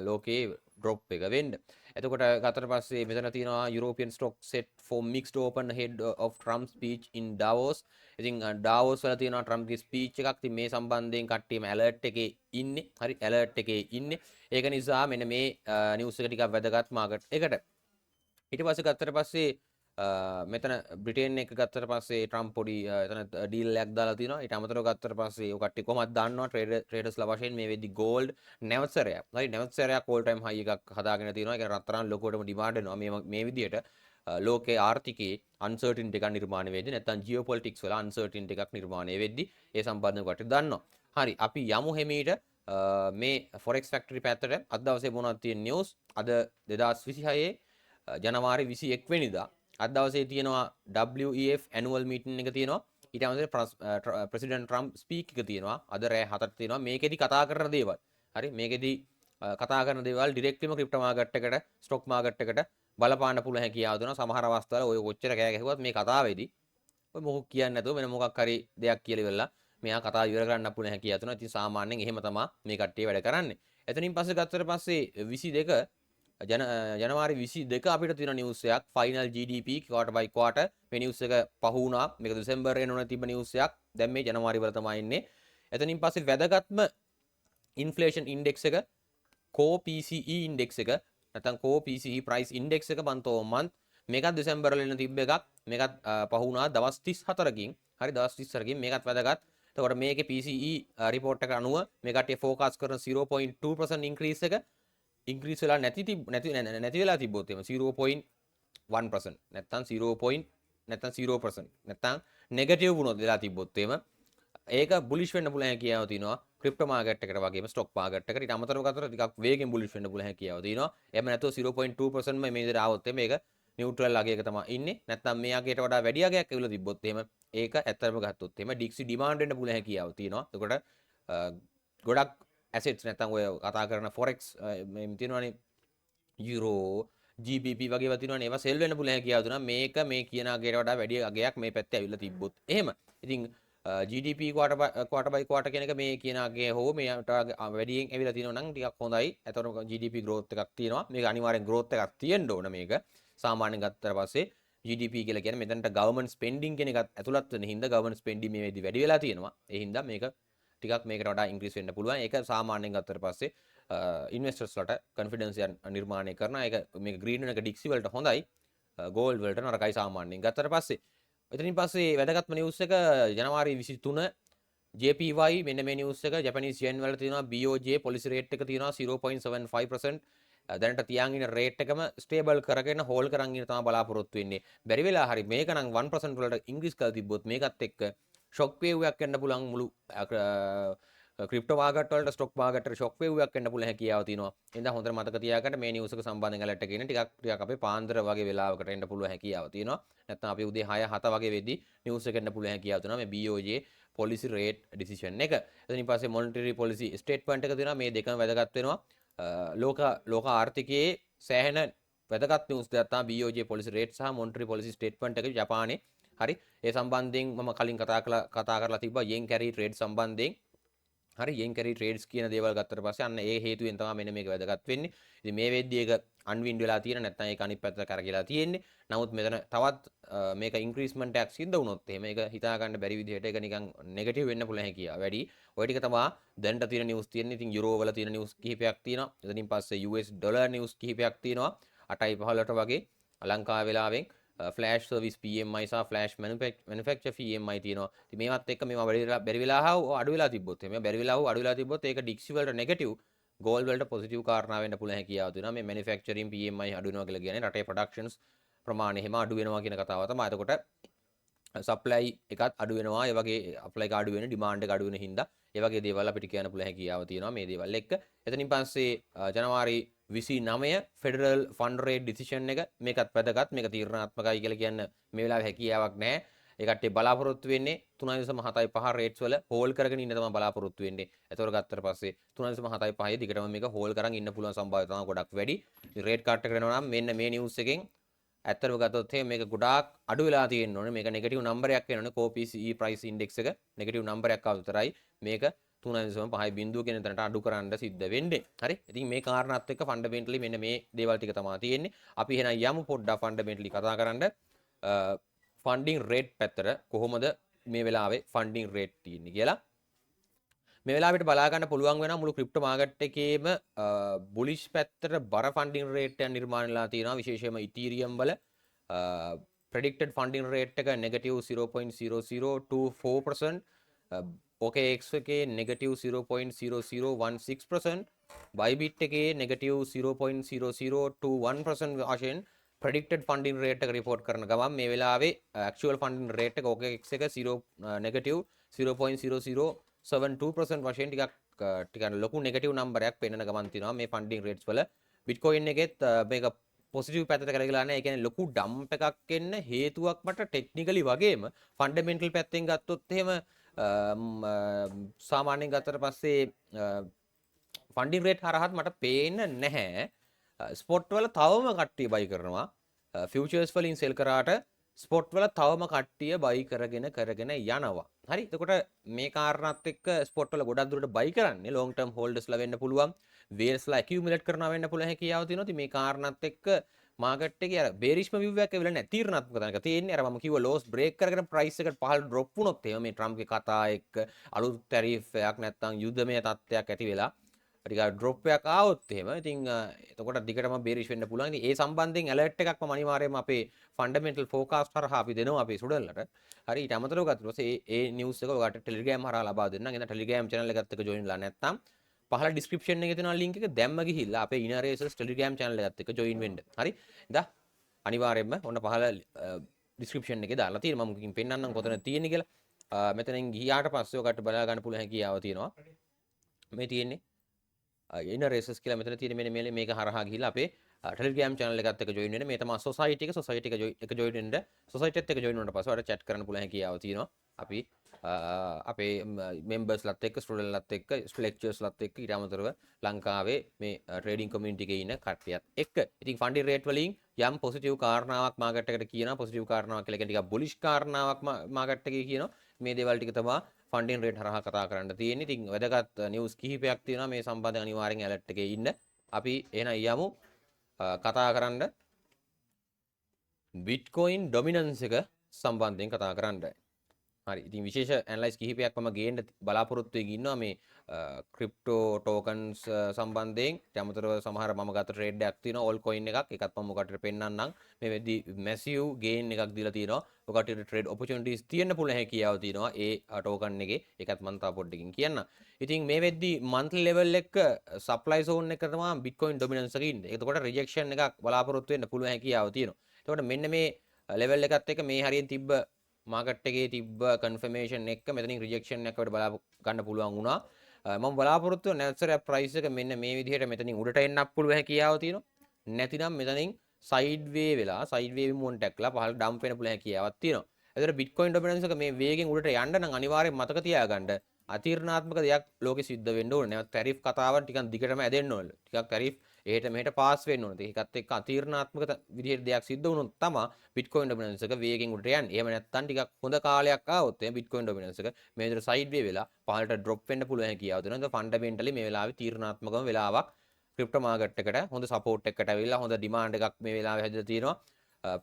ලෝකේ ඩ්‍රොප් එක වෙන්න. එතකොට ගත්තට පස්සේ මෙතන තියෙනවා European stock set for mixed open ahead of Trump speech in Davos. ඉතින් ඩාවෝස් වල තියෙනවා ට්‍රම්ප්ගේ ස්පීච් එකක්. ඉතින් මේ සම්බන්ධයෙන් කට්ටියම ඇලර්ට් එකේ ඉන්නේ. හරි ඇලර්ට් එකේ ඉන්නේ. ඒක නිසා මෙන්න මේ නිවුස් එක ටිකක් වැදගත් මාකට් එකට. ඊට පස්සේ ගත්තට පස්සේ මෙතන බ්‍රිටේන් එක ගත්තට පස්සේ ට්‍රම්ප් පොඩි එතන ඩීල් එකක් දාලා තිනවා. ඊට අමතරව ගත්තට පස්සේ ඔය කට්ටිය කොහොමද දන්නවා ට්‍රේඩර්ස්ලා වශයෙන් මේ වෙද්දි ගෝල්ඩ් නැවත සැරයක්. හරි නැවත සැරයක් ඕල් ටයිම් හයි එකක් හදාගෙන තිනවා. ඒක රත්තරන් ලොකුවටම ඩිමාන්ඩ් වෙනවා. මේ විදිහට ලෝකයේ ආර්ථිකයේ අන්සර්ටින්ටි එකක් නිර්මාණය වෙද්දී නැත්නම් ජියෝපොලිටික්ස් වල අන්සර්ටින්ටි එකක් නිර්මාණය වෙද්දී ඒ සම්බන්ධව කට දන්නවා. හරි අපි යමු හැමීට මේ ෆොරෙක්ස් ෆැක්ටරි පැත්තට. අද දවසේ මොනවද තියෙන නිවුස්? අද 2026 ජනවාරි 21 වෙනිදා අද දවසේ තියෙනවා WEF annual meeting එක තියෙනවා. ඊට අමතරව ප්‍රෙසිඩන්ට් ට්‍රම්ප් ස්පීක් එක තියෙනවා. අද රෑ 7ට තියෙනවා. මේකෙදි කතා කරන දේවල්. හරි මේකෙදි කතා කරන දේවල් ඩිරෙක්ට්ලිම ක්‍රිප්ටෝ මාකට් එකට, ස්ටොක් මාකට් එකට බලපාන්න පුළුවන් හැකියාව දෙනවා. සමහර අවස්ථාවල ඔය කොච්චර කෑ ගැහුවත් මේ කතාවේදී ඔය මොකක් කියන්නේ නැතුව වෙන මොකක් හරි දෙයක් කියලා ඉවරලා මෙයා කතාව ඉවර කරන්න පුළුවන් හැකියාව දෙනවා. ඉතින් සාමාන්‍යයෙන් එහෙම තමයි මේ කට්ටිය වැඩ කරන්නේ. එතනින් පස්සේ ගත්තට පස්සේ 22 ජනවාරි 22 අපිට තියෙන නිවුස් එකක් final GDP quarter by quarter මේ නිවුස් එක පහ වුණා. මේක දෙසැම්බර් එනවන තිබ්බ නිවුස් එකක්. දැන් මේ ජනවාරි වල තමයි ඉන්නේ. එතනින් පස්සේ වැදගත්ම ඉන්ෆ්ලේෂන් ඉන්ඩෙක්ස් එක core PCE ඉන්ඩෙක්ස් එක නැත්නම් core PCE price index එක month over month මේකත් දෙසැම්බර් වල එන තිබ්බ එකක්. මේකත් පහ වුණා දවස් 34කින්. හරි දවස් 34කින් මේකත් වැදගත්. එතකොට මේකේ PCE report එක අනුව මේ කට්ටිය forecast කරන 0.2% increase එක ඉන්ක්‍රීස් වෙලා නැති වෙලා තිබ්බොත් එම 0.1% නැත්නම් 0% නැත්නම් නෙගටිව් වුණොත් වෙලා තිබ්බොත් එම ඒක බුලිෂ් වෙන්න පුළුවන් හැකියාව තියෙනවා ක්‍රිප්ටෝ මාකට් එකට වගේම ස්ටොක් මාකට් එකට. ඊට අමතරව ගත්තොත් ටිකක් වේගෙන් බුලිෂ් වෙන්න පුළුවන් හැකියාව තියෙනවා. එහෙම නැත්නම් 0.2% මේ විදිහට ආවොත් මේක නියුට්‍රල් අගයක තමයි ඉන්නේ. නැත්නම් මේ අගයට වඩා වැඩි අගයක් ඇවිල්ලා තිබ්බොත් එහෙම ඒක ඇත්තටම ගත්තොත් එහෙම ඩික්සි ඩිමාන්ඩ් වෙන්න පුළුවන් හැකියාව තියෙනවා. එතකොට ගොඩක් ඇසෙට්ස් නැත්නම් ඔය කතා කරන ෆොරෙක්ස් මේ තියෙනවානේ යුරෝ GBP වගේ ඒවා තියෙනවානේ ඒවා සෙල් වෙන්න පුළුවන් හැකියාව තියෙනවා. මේක මේ කියන අගයට වඩා වැඩි අගයක් මේ පැත්තේ ඇවිල්ලා තිබ්බොත් එහෙම. ඉතින් GDP quarter by quarter කියන එක මේ කියන අගය හෝ මේට වැඩියෙන් ඇවිල්ලා තියෙනවා නම් ටිකක් හොඳයි. ඒතකොට GDP growth එකක් තියෙනවා. මේක අනිවාර්යෙන් growth එකක් තියෙන්න ඕන මේක. සාමාන්‍යයෙන් ගත්තට පස්සේ GDP කියලා කියන්නේ මෙතනට government spending කියන එකත් ඇතුළත් වෙන හින්දා government spending මේ වෙද්දි වැඩි වෙලා තියෙනවා. ඒ හින්දා මේක ටිකක් මේකට වඩා ඉන්ක්‍රීස් වෙන්න පුළුවන්. ඒක සාමාන්‍යයෙන් ගත්තට පස්සේ ඉන්වෙස්ටර්ස් ලට කොන්ෆිඩන්ස් එක නිර්මාණය කරනවා. ඒක මේක ග්‍රීන් වෙන එක ඩික්සි වලට හොඳයි. ගෝල්ඩ් වලට නරකයි සාමාන්‍යයෙන්. ගත්තට පස්සේ එතනින් පස්සේ වැදගත්ම නිවුස් එක ජනවාරි 23 JPY මෙන්න මේ නිවුස් එක ජපනීස් yen වල තියෙනවා BOJ පොලිසි රේට් එක තියෙනවා 0.75%. දැනට තියාගෙන ඉන්න රේට් එකම ස්ටේබල් කරගෙන හෝල් කරන් ඉන්න තමයි බලාපොරොත්තු වෙන්නේ. බැරි වෙලා හරි මේක නම් 1% වලට ඉන්ක්‍රීස් කරලා තිබ්බොත් මේකත් එක්ක ෂොක් වේව් එකක් එන්න පුළුවන් මුළු ක්‍රිප්ටෝ මාකට් වලට ස්ටොක් මාකට් එකට ෂොක් වේව් එකක් එන්න පුළුවන් හැකියාව තියෙනවා. එහෙනම් හොඳට මතක තියාගන්න මේ නිවුස් එක සම්බන්ධයෙන් ඇලර්ට් එකකින් ටිකක් අපේ පාන්දර වගේ වෙලාවකට එන්න පුළුවන් හැකියාව තියෙනවා. නැත්නම් අපි උදේ 6 7 වගේ වෙද්දි නිවුස් එක එන්න පුළුවන් හැකියාව තියෙනවා. මේ BOJ policy rate decision එක. එතනින් පස්සේ monetary policy statement එක තියෙනවා. මේ දෙකම වැදගත් වෙනවා. ලෝක ආර්ථිකයේ සෑහෙන වැදගත් නිවුස් දෙයක් තමයි BOJ policy rate සහ monetary policy statement එක ජපානයේ. හරි. ඒ සම්බන්ධයෙන් මම කලින් කතා කරලා තිබ්බා yen carry trade සම්බන්ධයෙන්. හරි yen carry trades කියන දේවල් ගත්තට පස්සේ අන්න ඒ හේතුවෙන් තමයි මෙන්න මේක වැදගත් වෙන්නේ. ඉතින් මේ වෙද්දී ඒක අන්වින්ඩ් වෙලා තියෙන නැත්නම් ඒක අනිත් පැත්තට කරගලා තියෙන්නේ. නමුත් මෙතන තවත් මේක ඉන්ක්‍රීස්මන්ට් එකක් සිද්ධ වුණොත් එහෙම මේක හිතා ගන්න බැරි විදිහට ඒක නිකන් නෙගටිව් වෙන්න පුළුවන් හැකියාව වැඩි. ඔය ටික තමයි දැනට තියෙන නිවුස් තියෙන්නේ. ඉතින් යුරෝ වල තියෙන නිවුස් කිහිපයක් තියෙනවා. එතනින් පස්සේ US ඩොලර් නිවුස් කිහිපයක් තියෙනවා. 8යි 15ට වගේ ලංකාව වෙලාවෙන් ෆ්ලෑෂ් සර්විස් PMI සහ ෆ්ලෑෂ් මැනුෆැක්චර් PMI තියෙනවා. ඉතින් මේවත් එක්ක මේවා බැරි වෙලා අඩු වෙලා තිබ්බොත් එහෙම බැරි වෙලා අඩු වෙලා තිබ්බොත් ඒක ඩික්සි වලට නෙගටිව් ගෝල්ඩ් වලට පොසිටිව් කාරණා වෙන්න පුළුවන් හැකියාව තියෙනවා. මේ මැනුෆැක්චරින් PMI අඩු වෙනවා කියලා කියන්නේ රටේ ප්‍රොඩක්ෂන්ස් ප්‍රමාණය එහෙම අඩු වෙනවා කියන කතාව තමයි. එතකොට සප්ලයි එකත් අඩු වෙනවා. ඒ වගේ අප්ලයි එක අඩු වෙන ඩිමාන්ඩ් එක අඩු වෙන හින්දා ඒ වගේ දේවල් අපිට කියන්න පුළුවන් හැකියාව තියෙනවා මේ දේවල් එක්ක. එතනින් පස්සේ ජනවාරි 29 ෆෙඩරල් ෆන්ඩ් රේට් ඩිසිෂන් එක මේකත් වැදගත්. මේක තීරණාත්මකයි කියලා කියන්න මේ වෙලාවේ හැකියාවක් නැහැ. ඒ කට්ටිය බලාපොරොත්තු වෙන්නේ 3.75 රේට්ස් වල හෝල් කරගෙන ඉන්න තමයි බලාපොරොත්තු වෙන්නේ. ඒතොර ගත්තට පස්සේ 3.75 දිගටම මේක හෝල් කරන් ඉන්න පුළුවන් සම්භාව්‍යතාව ගොඩක් වැඩි. රේට් කට් එකට එනවා නම් මෙන්න මේ නිවුස් එකෙන් ඇත්තටම ගත්තොත් මේක ගොඩාක් අඩු වෙලා තියෙන්න ඕනේ. මේක නෙගටිව් නම්බරයක් එන්න ඕනේ. core PCE price index එක නෙගටිව් නම්බරයක් ආව විතරයි මේක 3.5 බිඳුව කියන තැනට අඩු කරන්න සිද්ධ වෙන්නේ. හරි. ඉතින් මේ කාරණාත් එක්ක ෆන්ඩමෙන්ටලි මෙන්න මේ දේවල් ටික තමයි තියෙන්නේ. අපි එහෙනම් යමු පොඩ්ඩක් ෆන්ඩමෙන්ටලි කතා කරන්න. ෆන්ඩින් රේට් පැත්තට කොහොමද මේ වෙලාවේ ෆන්ඩින් රේට් තියෙන්නේ කියලා. මේ වෙලාවට බලා ගන්න පුළුවන් වෙනවා මුළු ක්‍රිප්ටෝ මාකට් එකේම බුලිෂ් පැත්තට බර ෆන්ඩින් රේට් එක නිර්මාණය වෙලා තියෙනවා. විශේෂයෙන්ම ඉතීරියම් වල predicted funding rate එක negative 0.0024%, OKX එකේ negative 0.0016%, Bybit එකේ negative 0.0021% වශයෙන් predicted funding rate එක report කරන ගමන් මේ වෙලාවේ actual funding rate එක OKX එක negative 0.0072% වශයෙන් ටිකක් ලොකු negative නම්බරයක් පෙන්වන ගමන් තියෙනවා මේ funding rates වල. Bitcoin එකෙත් මේක පොසිටිව් පැත්තට කරගලා නැහැ. ඒ කියන්නේ ලොකු ඩම්ප් එකක් එන්න හේතුවක් මට ටෙක්නිකලි වගේම ෆන්ඩමෙන්ටල් පැත්තෙන් ගත්තොත් එහෙම සාමාන්‍යයෙන් ගත්තට පස්සේ ෆන්ඩින් රේට් හරහත් මට පේන්නේ නැහැ. ස්පොට් වල තවම කට්ටිය බයි කරනවා. ෆියුචර්ස් වලින් සෙල් කරාට ස්පොට් වල තවම කට්ටිය බයි කරගෙන යනවා. හරි. එතකොට මේ කාරණාත් එක්ක ස්පොට් වල ගොඩක් දුරට බයි කරන්නේ ලොන්ග් ටර්ම් හෝල්ඩර්ස්ලා වෙන්න පුළුවන්. වේල්ස්ලා ඇකියුමුලේට් කරනවා වෙන්න පුළුවන් හැකියාව තියෙනවා. ඉතින් මේ කාරණාත් එක්ක මාකට් එකේ අර බේරිෂ්ම view එකක් ඇවිල්ලා නැහැ. තීරණාත්මක තැනක තියෙන්නේ. අර මම කිව්ව ලෝස් බ්‍රේක් කරගෙන ප්‍රයිස් එකට පහළ ඩ්‍රොප් වුණොත් එහෙම මේ ට්‍රම්ප්ගේ කතා එක්ක අලුත් ටැරිෆ් එකක් නැත්නම් යුද්ධමය තත්ත්වයක් ඇති වෙලා ටික ඩ්‍රොප් එකක් ආවොත් එහෙම ඉතින් එතකොට දිගටම බේරිෂ් වෙන්න පුළුවන්. ඉතින් ඒ සම්බන්ධයෙන් ඇලර්ට් එකක් මම අනිවාර්යයෙන්ම අපේ ෆන්ඩමෙන්ටල් ෆෝකාස්ට් හරහා අපි දෙනවා අපේ ස්ටුඩන්ට්ලට. හරි. ඊට අමතරව ගත්තොත් ඒ නිවුස් එක ඔයාලට ටෙලිග්‍රෑම් හරහා ලබා දෙන්නම්. එහෙනම් ටෙලිග්‍රෑම් channel එකත් එක්ක join වෙලා නැත්නම් පහළ ඩිස්ක්‍රිප්ෂන් එකේ තියෙනවා link එක දැම්ම ගිහිල්ලා අපේ Inner Racers ටෙලිග්‍රෑම් channel එකත් එක්ක join වෙන්න. හරි. ඉතින් අනිවාර්යයෙන්ම ඔන්න පහළ ඩිස්ක්‍රිප්ෂන් එකේ දාලා තියෙනවා. මම කින් පෙන්නන්නම් කොතනද තියෙන්නේ කියලා. මෙතනින් ගියාට පස්සේ ඔයාලට බලා ගන්න පුළුවන් හැකියාව තියෙනවා. මේ තියෙන්නේ Inner Racers කියලා මෙතන තියෙන මෙන්න මේක හරහා ගිහිල්ලා අපේ Telegram channel එකත් එක්ක join වෙන්න. මේ තමයි society එක join වෙන්න. society එකත් එක්ක join වුණාට පස්සේ ඔයාලට chat කරන්න පුළුවන් හැකියාව තියෙනවා. අපි අපේ members ලත් එක්ක student ලත් එක්ක lectures ලත් එක්ක ඊට අමතරව ලංකාවේ මේ trading community එකේ ඉන්න කට්ටියත් එක්ක. ඉතින් funding rate වලින් යම් positive කාරණාවක් market එකට කියනවා. positive කාරණාවක් කියලා කියන්නේ ටිකක් bullish කාරණාවක් market එකේ කියනවා. මේ දේවල් ටික තමයි ෆන්ඩින් රේට් හරහා කතා කරන්න තියෙන්නේ. ඉතින් වැදගත් නිවුස් කිහිපයක් තියෙනවා මේ සම්බන්ධයෙන් අනිවාර්යෙන් ඇලර්ට් එකේ ඉන්න. අපි එහෙනම් යමු කතා කරන්න බිට්කොයින් ඩොමිනන්ස් එක සම්බන්ධයෙන් කතා කරන්නයි. හරි ඉතින් විශේෂ ඇනලයිස් කිහිපයක් මම ගේන්න බලාපොරොත්තු වෙමින් ඉන්නවා මේ ක්‍රිප්ටෝ ටෝකන්ස් සම්බන්ධයෙන්. ඊට අමතරව සමහර මම ගත්ත ට්‍රේඩ් එකක් තියෙනවා ඕල් කොයින් එකක්. ඒකත් මම ඔකට පෙන්නන්නම්. මේ වෙද්දි මැසිව් ගේන් එකක් දීලා තියෙනවා. ඔකට ට්‍රේඩ් ඔපචුනිටිස් තියෙන්න පුළුවන් හැකියාව තියෙනවා ඒ ටෝකන් එකේ. ඒකත් මම තව පොඩ්ඩකින් කියන්නම්. ඉතින් මේ වෙද්දි මන්ත්ලි ලෙවල් එක සප්ලයි සෝන් එක තමයි බිට්කොයින් ඩොමිනන්ස් එකේ ඉන්නේ. එතකොට රිජෙක්ෂන් එකක් බලාපොරොත්තු වෙන්න පුළුවන් හැකියාව තියෙනවා. එතකොට මෙන්න මේ ලෙවල් එකත් එක්ක මේ හරියෙන් තිබ්බ මාකට් එකේ තිබ්බ කන්ෆර්මේෂන් එක මෙතනින් රිජෙක්ෂන් එකකට බලා ගන්න පුළුවන් වුණා. මම බලාපොරොත්තු වෙන නැවතසරයක් ප්‍රයිස් එක මෙන්න මේ විදිහට මෙතනින් උඩට එන්නත් පුළුවන් හැකියාව තියෙනවා. නැතිනම් මෙතනින් සයිඩ් වේ වෙලා සයිඩ් වේ මූව්මන්ට් එකක් ලා පහළට ඩම්ප් වෙන්න පුළුවන් හැකියාවක් තියෙනවා. ඒතර බිට්කොයින් ඩොමිනන්ස් එක මේ වේගෙන් උඩට යන්න නම් අනිවාර්යෙන් මතක තියාගන්න අතීර්ණාත්මක දෙයක් ලෝකෙ සිද්ධ වෙන්න ඕනේ. නැත්නම් ටැරිෆ් කතාවන් ටිකක් දිගටම ඇදෙන්න ඕනේ. ටිකක් ටැරිෆ් එහෙට මෙහෙට පාස් වෙන්න ඕනේ. ඒකත් එක්ක අතීර්ණාත්මක විදිහට දෙයක් සිද්ධ වුණොත් තමයි බිට්කොයින් ඩොමිනන්ස් එක වේගෙන් උඩට යන්නේ. එහෙම නැත්නම් ටිකක් හොඳ කාලයක් ආවොත් එහේ බිට්කොයින් ඩොමිනන්ස් එක මේ විදිහට සයිඩ් වේ වෙලා පහළට ඩ්‍රොප් වෙන්න පුළුවන් හැකියාව තියෙනවා. ඒක ෆන්ඩමෙන්ටලි මේ වෙලාවේ තීරණාත්මකම වෙලාවක් ක්‍රිප්ටෝ මාකට් එකට හොඳ සපෝට් එකකට ඇවිල්ලා හොඳ ඩිමාන්ඩ් එකක් මේ වෙලාවේ හැදලා තියෙනවා.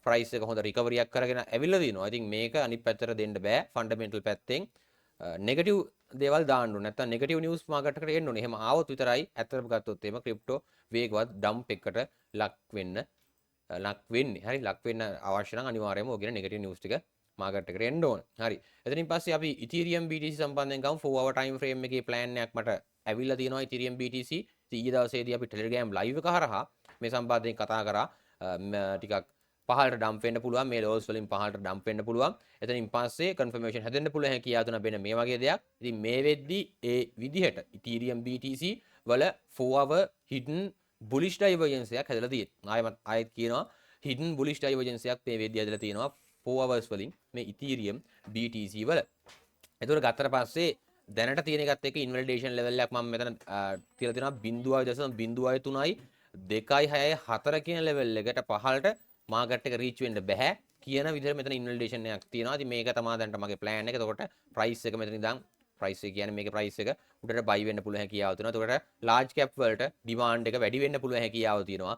ප්‍රයිස් එක හොඳ රිකවරියක් කරගෙන ඇවිල්ලා තිනවා. ඉතින් මේක අනිත් පැත්තට දෙන්න බෑ ෆන්ඩමෙන්ටල් පැත්තෙන් නෙගටිව් දේවල් දාන්න ඕනේ. නැත්නම් නෙගටිව් නිවුස් මාකට් එකට එන්න ඕනේ. එහෙම ආවොත් විතරයි ඇත්තටම ගත්තොත් එහෙම ක්‍රිප්ටෝ වේගවත් ඩම්ප් එකකට ලක් වෙන්නේ. හරි ලක් වෙන්න අවශ්‍ය නම් අනිවාර්යයෙන්ම ඔයගෙන නෙගටිව් නිවුස් ටික මාකට් එකට එන්න ඕනේ. හරි. එතනින් පස්සේ අපි Ethereum BTC සම්බන්ධයෙන් ගමු 4 hour time frame එකේ plan එකක් මට ඇවිල්ලා තියෙනවා Ethereum BTC. ඊයේ දවසේදී අපි Telegram live එක හරහා මේ සම්බන්ධයෙන් කතා කරා. ටිකක් පහළට ඩම්ප් වෙන්න පුළුවන් මේ ලෝස් වලින් පහළට ඩම්ප් වෙන්න පුළුවන්. එතනින් පස්සේ කන්ෆර්මේෂන් හැදෙන්න පුළුවන් හැකියාව තුන වෙන මේ වගේ දෙයක්. ඉතින් මේ වෙද්දි ඒ විදිහට Ethereum BTC වල 4 hour hidden bullish divergence එකක් හැදලා තියෙනවා. ආයෙත් කියනවා hidden bullish divergence එකක් මේ වෙද්දි හැදලා තියෙනවා 4 hours වලින් මේ Ethereum BTC වල. එතකොට ගත්තට පස්සේ දැනට තියෙන එකත් එක්ක ඉන්වැලිඩේෂන් ලෙවල් එකක් මම මෙතන තියලා තියෙනවා 0.0.03යි 2.6යි 4 කියන ලෙවල් එකට පහළට මාකට් එක රීච් වෙන්න බෑ කියන විදිහට මෙතන ඉන්වැලිඩේෂන් එකක් තියෙනවා. ඉතින් මේක තමයි දැනට මගේ ප්ලෑන් එක. එතකොට ප්‍රයිස් එක මෙතන ඉඳන් ප්‍රයිස් එක කියන්නේ මේකේ ප්‍රයිස් එක උඩට බයි වෙන්න පුළුවන් හැකියාව තියෙනවා. එතකොට ලාර්ජ් කැප් වලට ඩිමාන්ඩ් එක වැඩි වෙන්න පුළුවන් හැකියාව තියෙනවා.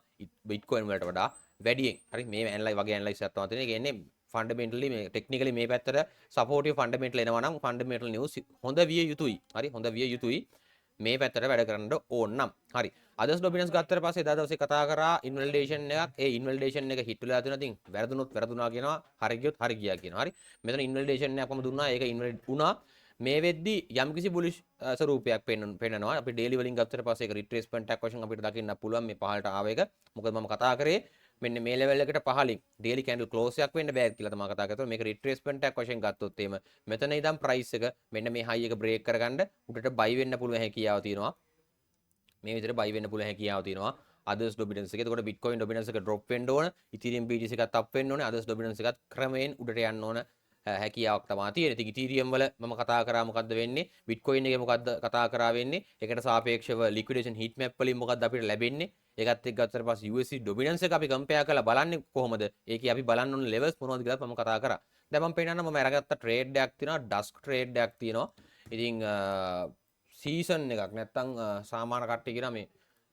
බිට්කොයින් වලට වඩා වැඩියෙන්. හරි මේ ඇනලයිස් වගේ ඇනලයිස් එකක් තමයි තියෙන්නේ. ඒ කියන්නේ ෆන්ඩමෙන්ටලි මේ ටෙක්නිකලි මේ පැත්තට සපෝටිව් ෆන්ඩමෙන්ටල් එනවා නම් ෆන්ඩමෙන්ටල් නිවුස් හොඳ විය යුතුයි. හරි හොඳ විය යුතුයි. මේ පැත්තට වැඩ කරන්න ඕන නම්. හරි. අදස් ඩොමිනන්ස් ගත්තට පස්සේ එදා දවසේ කතා කරා ඉන්වැලිඩේෂන් එකක්. ඒ ඉන්වැලිඩේෂන් එක හිට් වෙලා තියෙනවා. ඉතින් වැරදුනොත් වැරදුනා කියනවා. හරි ගියොත් හරි ගියා කියනවා. හරි. මෙතන ඉන්වැලිඩේෂන් එකක් මම දුන්නා. ඒක ඉන්වැලිඩ් වුණා. මේ වෙද්දි යම්කිසි බුලිෂ් ස්වරූපයක් පෙන්නනවා. අපි ඩේලි වලින් ගත්තට පස්සේ ඒක රිට්‍රේස්මන්ට් එකක් වශයෙන් අපිට දකින්න පුළුවන් මේ පහළට ආව එක. මොකද මම කතා කරේ මෙන්න මේ ලෙවල් එකට පහලින් ඩේලි කැන්ඩල් ක්ලෝස් එකක් වෙන්න බෑ කියලා තමයි කතා කරන්නේ. මේක රිට්‍රේස්මන්ට් එකක් වශයෙන් ගත්තොත් එහෙම මෙතන ඉඳන් ප්‍රයිස් එක මෙන්න මේ හයි එක බ්‍රේක් කරගන්න උඩට බයි වෙන්න පුළුවන් හැකියාව තියෙනවා. මේ විදිහට බයි වෙන්න පුළුවන් හැකියාව තියෙනවා. අදර්ස් ඩොමිනන්ස් එකේ. එතකොට බිට්කොයින් ඩොමිනන්ස් එක ඩ්‍රොප් වෙන්න ඕන. ඉතීරියම් BTC එකත් අප් වෙන්න ඕනේ. අදර්ස් ඩොමිනන්ස් එකත් ක්‍රමයෙන් උඩට යන්න ඕන හැකියාවක් තමයි තියෙන්නේ. ඉතින් ඉතීරියම් වල මම කතා කරා මොකද්ද වෙන්නේ? බිට්කොයින් එකේ මොකද්ද කතා කරා වෙන්නේ? ඒකට සාපේක්ෂව ලික්විඩේෂන් හීට් මැප් වලින් මොකද්ද අපිට ලැබෙන්නේ? ඒකත් එක්ක ගත්තට පස්සේ USD ඩොමිනන්ස් එක අපි කම්පෙයාර් කරලා බලන්නේ කොහොමද? ඒකේ අපි බලන්න ඕන ලෙවල්ස් මොනවද කියලා මම කතා කරා. දැන් මම පෙන්නන්න මම අරගත්ත ට්‍රේඩ් එකක් තියෙනවා. ඩස්ක් ට්‍රේඩ් එකක් තියෙනවා. ඉතින් සීසන් එකක් නැත්තම් සාමාන්‍ය කට්ටිය කියනවා මේ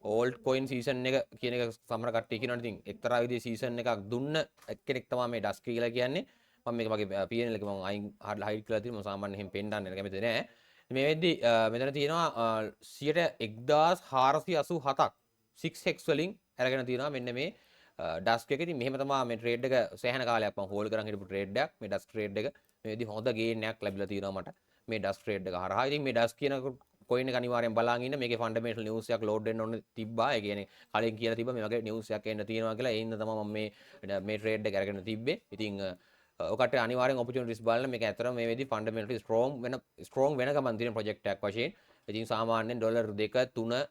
ඕල්ඩ් කොයින් සීසන් එක කියන එක සමහර කට්ටිය කියනවා. ඉතින් එක්තරා විදිහේ සීසන් එකක් දුන්න එක්කෙනෙක් තමයි මේ ඩස්ක් කියලා කියන්නේ. මම මේක මගේ PNL එක මම අයින් හයිඩ් කරලා තියෙනවා. මම සාමාන්‍යයෙන් එහෙම පෙන්නන්න කැමති නෑ. මේ වෙද්දි මෙතන තියෙනවා 1487ක් 6x වලින් අරගෙන තියෙනවා මෙන්න මේ ඩස්ක් එක. ඉතින් මෙහෙම තමයි මේ ට්‍රේඩ් එක සෑහෙන කාලයක් මම හෝල්ඩ් කරන් හිටපු ට්‍රේඩ් එකක්. මේ ඩස්ක් ට්‍රේඩ් එක මේ වෙද්දි හොඳ ගේන් එකක් ලැබිලා තියෙනවා මට මේ ඩස්ක් ට්‍රේඩ් එක හරහා. ඉතින් මේ ඩස්ක් කියන කොයින් එක අනිවාර්යෙන් බලන් ඉන්න. මේකේ ෆන්ඩමෙන්ටල් නිවුස් එකක් ලෝඩ් වෙන්න ඕනේ තිබ්බා. ඒ කියන්නේ කලින් කියලා තිබ්බා මේ වගේ නිවුස් එකක් එන්න තියෙනවා කියලා. ඒ හින්දා තමයි මම මේ ට්‍රේඩ් එක අරගෙන තිබ්බේ. ඉතින් ඔකට අනිවාර්යෙන් ඔපචුනිටිස් බලන්න. මේක ඇත්තටම මේ වෙද්දි ෆන්ඩමෙන්ටලි ස්ට්‍රෝං වෙන ගමන් තියෙන ප්‍රොජෙක්ට් එකක් වශයෙන්. ඉතින් සාමාන්‍යයෙන් ඩොලර් 2 3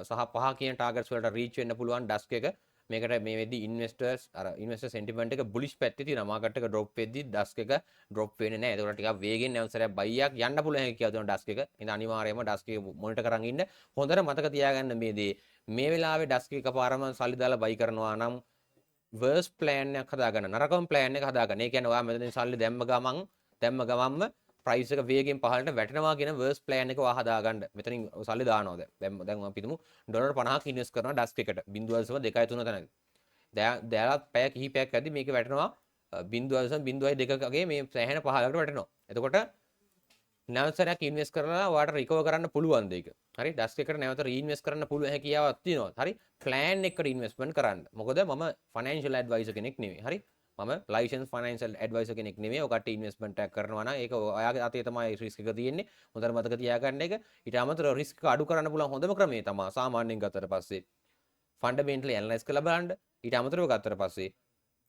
සහ 5 කියන ටාගට්ස් වලට රීච් වෙන්න පුළුවන් ඩස්ක් එක. මේකට මේ වෙද්දි ඉන්වෙස්ටර් සෙන්ටිමන්ට් එක බුලිෂ් පැත්තේ තියෙනවා. මාකට් එක ඩ්‍රොප් වෙද්දි ඩස්ක් එක ඩ්‍රොප් වෙන්නේ නැහැ. ඒකට ටිකක් වේගෙන් නැවසරයක් බයියක් යන්න පුළුවන් හැකියාව තියෙනවා ඩස්ක් එක. ඉතින් අනිවාර්යයෙන්ම ඩස්ක් එක මොනිටර් කරන් ඉන්න. හොඳට මතක තියාගන්න මේ දේ. මේ වෙලාවේ ඩස්ක් එකපාරම සල්ලි දාලා බයි කරනවා නම් වර්ස් ප්ලෑන් එකක් හදාගන්න. නරකම ප්ලෑන් එක හදාගන්න. ඒ කියන්නේ ඔයා මෙතනින් සල්ලි දැම්ම ගමන්ම ප්‍රයිස් එක වේගෙන් පහළට වැටෙනවා කියන වර්ස් ප්ලෑන් එක ඔයා හදාගන්න. මෙතනින් සල්ලි දානවා දැන් මම පිටුමු ඩොලර් 50ක් ඉන්වෙස්ට් කරනවා ඩස්ක් එකට 0.2 3 තැනක. දැලත් පැය කිහිපයක් ඇද්දි මේක වැටෙනවා 0.02ගේ මේ සෑහෙන පහලකට වැටෙනවා. එතකොට නැවත සැරයක් ඉන්වෙස්ට් කරලා ඔයාලට රිකවර් කරන්න පුළුවන් දෙයක. හරි ඩස්ට් එකට නැවත රීඉන්වෙස්ට් කරන්න පුළුවන් හැකියාවක් තියෙනවා. හරි ප්ලෑන් එකකට ඉන්වෙස්ට්මන්ට් කරන්න. මොකද මම ෆයිනෑන්ෂල් ඇඩ්වයිසර් කෙනෙක් නෙවෙයි. හරි මම ලයිසන්ස් ෆයිනෑන්ෂල් ඇඩ්වයිසර් කෙනෙක් නෙවෙයි. ඔකට ඉන්වෙස්ට්මන්ට් එකක් කරනවා නම් ඒක ඔයාගේ අතේ තමයි රිස්ක් එක තියෙන්නේ. හොඳට මතක තියාගන්න එක. ඊට අමතරව රිස්ක් අඩු කරන්න පුළුවන් හොඳම ක්‍රමය තමයි සාමාන්‍යයෙන් ගත්තට පස්සේ ෆන්ඩමෙන්ටලි ඇනලයිස් කරලා බලන්න. ඊට අමතරව ගත්තට පස්සේ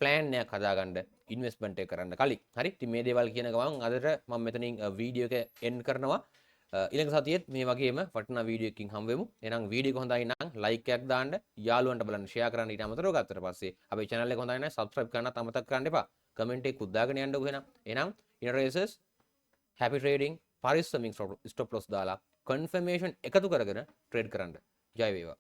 ප්ලෑන් එකක් හදාගන්න ඉන්වෙස්ට්මන්ට් එක කරන්න කලින්. හරි ඉතින් මේ දේවල් කියන ගමන් අදට මම මෙතනින් වීඩියෝ එක එන්ඩ් කරනවා. ඊළඟ සතියේත් මේ වගේම වටිනා වීඩියෝ එකකින් හම්බ වෙමු. එහෙනම් වීඩියෝ එක හොඳයි නම් ලයික් එකක් දාන්න, යාළුවන්ට බලන්න ෂෙයා කරන්න. ඊට අමතරව ගත්තට පස්සේ අපේ channel එක හොඳයි නම් subscribe කරන්නත් අමතක කරන්න එපා. කමෙන්ට් එකක් දාගෙන යන්නකෝ එහෙනම්. එහෙනම් ඉනරේසර්ස් happy trading පරිස්සමින් stop loss දාලා confirmation එකතු කරගෙන ට්‍රේඩ් කරන්න. ජය වේවා.